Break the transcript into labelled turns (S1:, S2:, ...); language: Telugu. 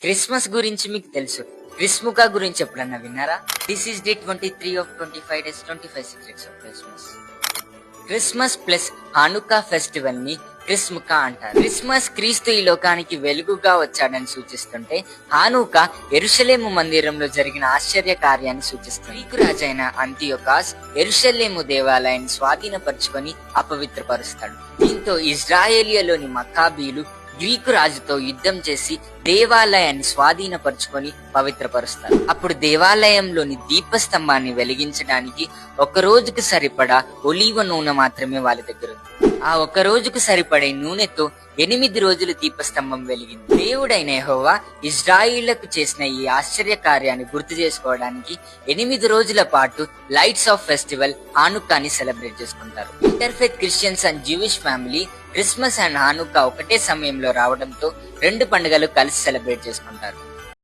S1: క్రిస్మస్ గురించి మీకు తెలుసు. క్రిస్ముకా గురించి ఎప్పుడన్నా విన్నారా? This is day 23 of 25 days 25 secrets of Christmas. Christmas plus Hanukkah festival ని క్రిస్ముకా అంటారు. క్రిస్మస్ క్రీస్తు ఈ లోకానికి వెలుగుగా వచ్చాడని సూచిస్తుంటే, హానుకా యెరూషలేము మందిరంలో జరిగిన ఆశ్చర్య కార్యాన్ని సూచిస్తుంది. గ్రీకు రాజైన అంతియోకాస్ యెరూషలేము దేవాలయాన్ని స్వాధీనపరుచుకొని అపవిత్రపరుస్తాడు. దీంతో ఇజ్రాయేలియాలోని మక్కాబీలు గ్రీకు రాజుతో యుద్ధం చేసి దేవాలయాన్ని స్వాధీనపరుచుకొని పవిత్రపరుస్తారు. అప్పుడు దేవాలయంలోని దీపస్తంభాన్ని వెలిగించడానికి ఒక రోజుకు సరిపడా ఒలీవ నూనె మాత్రమే వాళ్ళ దగ్గర ఉంది. ఆ ఒక రోజుకు సరిపడే నూనెతో 8 రోజులు దీపస్తంభం వెలిగింది. దేవుడైన యెహోవా ఇజ్రాయిళ్లకు చేసిన ఈ ఆశ్చర్య కార్యాన్ని గుర్తు చేసుకోవడానికి 8 రోజుల పాటు లైట్స్ ఆఫ్ ఫెస్టివల్ హానుకాని సెలబ్రేట్ చేసుకుంటారు. Interfaith Christians and Jewish family Christmas and Hanukkah ఒకటే సమయంలో రావడంతో 2 పండుగలు కలిసి సెలబ్రేట్ చేసుకుంటారు.